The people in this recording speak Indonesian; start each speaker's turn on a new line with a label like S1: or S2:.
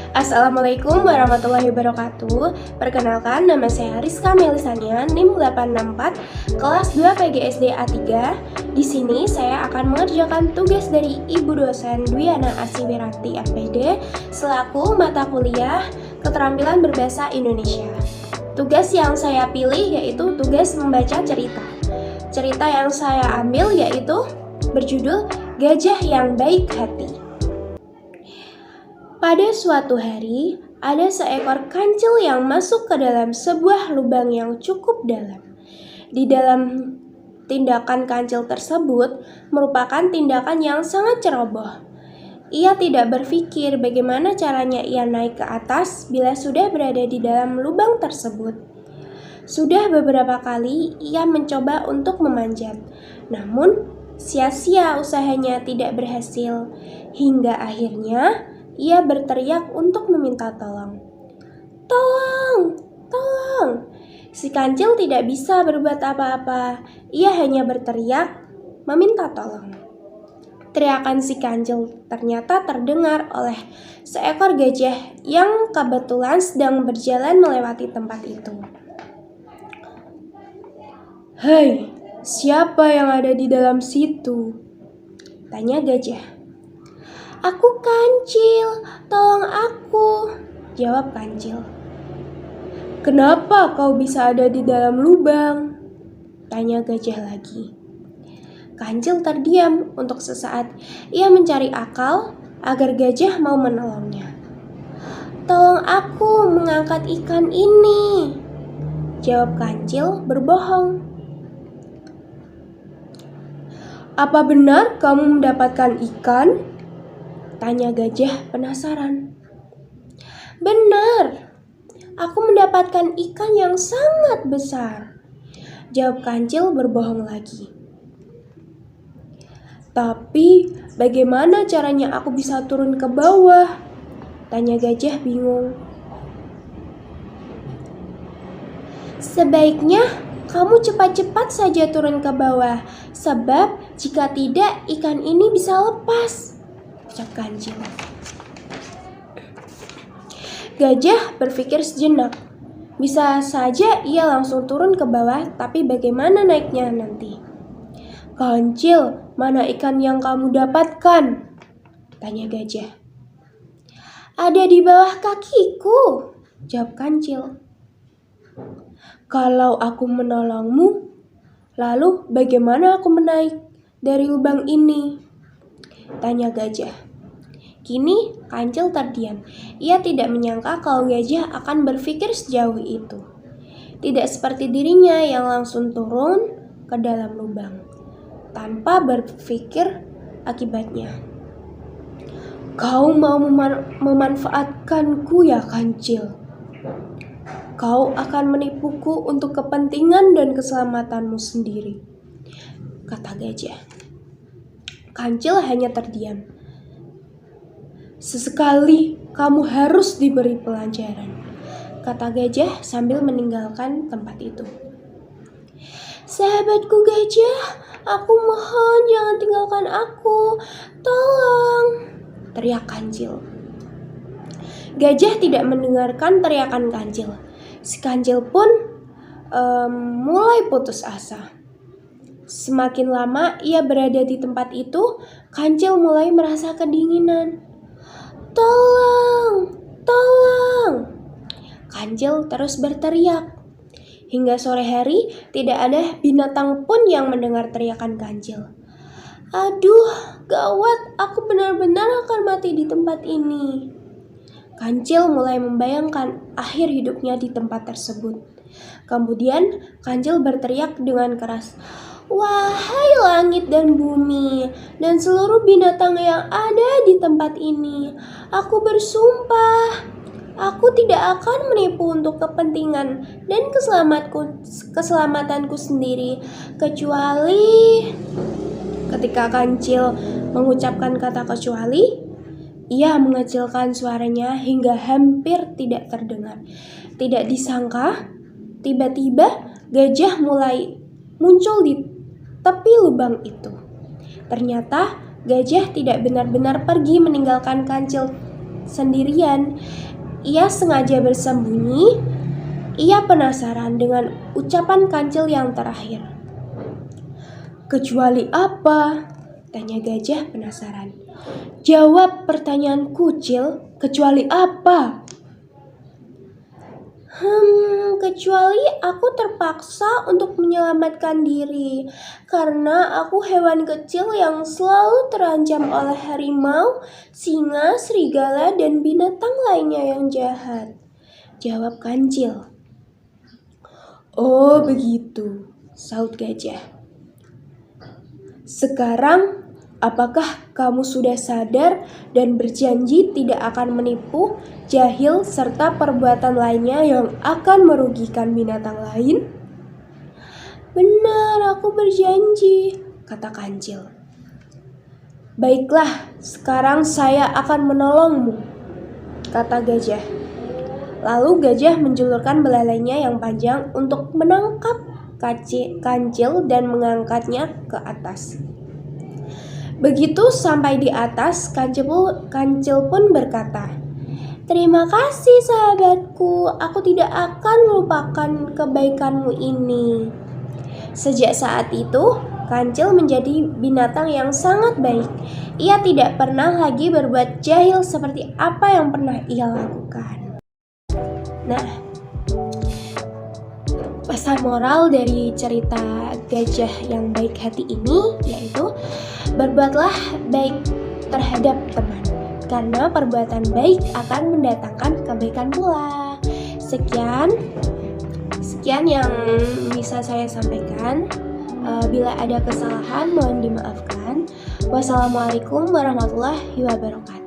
S1: Assalamualaikum warahmatullahi wabarakatuh. Perkenalkan, nama saya Rizka Melisania, NIM 864, kelas 2 PGSD A3. Di sini saya akan mengerjakan tugas dari Ibu dosen Dwiana Asiwirati FPD selaku mata kuliah Keterampilan Berbahasa Indonesia. Tugas yang saya pilih yaitu tugas membaca cerita. Cerita yang saya ambil yaitu berjudul Gajah yang Baik Hati. Pada suatu hari, ada seekor kancil yang masuk ke dalam sebuah lubang yang cukup dalam. Di dalam tindakan kancil tersebut merupakan tindakan yang sangat ceroboh. Ia tidak berpikir bagaimana caranya ia naik ke atas bila sudah berada di dalam lubang tersebut. Sudah beberapa kali ia mencoba untuk memanjat, namun sia-sia usahanya tidak berhasil, hingga akhirnya ia berteriak untuk meminta tolong. Tolong! Tolong! Si kancil tidak bisa berbuat apa-apa. Ia hanya berteriak, meminta tolong. Teriakan si kancil ternyata terdengar oleh seekor gajah yang kebetulan sedang berjalan melewati tempat itu. Hei, siapa yang ada di dalam situ? Tanya gajah. Aku kancil, tolong aku, jawab kancil. Kenapa kau bisa ada di dalam lubang? Tanya gajah lagi. Kancil terdiam untuk sesaat. Ia mencari akal agar gajah mau menolongnya. Tolong aku mengangkat ikan ini, jawab kancil berbohong. Apa benar kamu mendapatkan ikan? Tanya gajah penasaran. Benar, aku mendapatkan ikan yang sangat besar, jawab kancil berbohong lagi. Tapi bagaimana caranya aku bisa turun ke bawah? Tanya gajah bingung. Sebaiknya kamu cepat-cepat saja turun ke bawah, sebab jika tidak ikan ini bisa lepas, ucap kancil. Gajah berpikir sejenak. Bisa saja ia langsung turun ke bawah, tapi bagaimana naiknya nanti? Kancil, mana ikan yang kamu dapatkan? Tanya gajah. Ada di bawah kakiku, jawab kancil. Kalau aku menolongmu, lalu bagaimana aku menaik dari lubang ini? Tanya gajah. Kini kancil terdiam. Ia tidak menyangka kalau gajah akan berpikir sejauh itu. Tidak seperti dirinya yang langsung turun ke dalam lubang tanpa berpikir akibatnya. Kau mau memanfaatkanku ya kancil? Kau akan menipuku untuk kepentingan dan keselamatanmu sendiri, kata gajah. Kancil hanya terdiam. Sesekali kamu harus diberi pelajaran, kata gajah sambil meninggalkan tempat itu. Sahabatku gajah, aku mohon jangan tinggalkan aku, tolong, teriak kancil. Gajah tidak mendengarkan teriakan kancil. Si kancil pun mulai putus asa. Semakin lama ia berada di tempat itu, kancil mulai merasa kedinginan. Tolong, tolong. Kancil terus berteriak. Hingga sore hari tidak ada binatang pun yang mendengar teriakan kancil. Aduh, gawat, aku benar-benar akan mati di tempat ini. Kancil mulai membayangkan akhir hidupnya di tempat tersebut. Kemudian kancil berteriak dengan keras. Wahai langit dan bumi, dan seluruh binatang yang ada di tempat ini, aku bersumpah, aku tidak akan menipu untuk kepentingan dan keselamatanku sendiri, kecuali... Ketika kancil mengucapkan kata kecuali, ia mengecilkan suaranya hingga hampir tidak terdengar. Tidak disangka, tiba-tiba gajah mulai muncul di tepi lubang itu. Ternyata gajah tidak benar-benar pergi meninggalkan kancil sendirian. Ia sengaja bersembunyi. Ia penasaran dengan ucapan Kancil yang terakhir. "Kecuali apa?" tanya gajah penasaran. "Jawab pertanyaan kucil, kecuali apa?" Kecuali aku terpaksa untuk menyelamatkan diri karena aku hewan kecil yang selalu terancam oleh harimau, singa, serigala, dan binatang lainnya yang jahat, jawab Kancil. "Oh begitu," sahut gajah. "Sekarang, apakah kamu sudah sadar dan berjanji tidak akan menipu, jahil, serta perbuatan lainnya yang akan merugikan binatang lain?" "Benar, aku berjanji," kata Kancil. "Baiklah, sekarang saya akan menolongmu," kata gajah. Lalu gajah menjulurkan belalainya yang panjang untuk menangkap Kancil dan mengangkatnya ke atas. Begitu sampai di atas, Kancil pun berkata, "Terima kasih sahabatku, aku tidak akan melupakan kebaikanmu ini." Sejak saat itu, Kancil menjadi binatang yang sangat baik. Ia tidak pernah lagi berbuat jahil seperti apa yang pernah ia lakukan. Nah, pesan moral dari cerita gajah yang baik hati ini yaitu berbuatlah baik terhadap teman, karena perbuatan baik akan mendatangkan kebaikan pula. Sekian yang bisa saya sampaikan. Bila ada kesalahan mohon dimaafkan. Wassalamualaikum warahmatullahi wabarakatuh.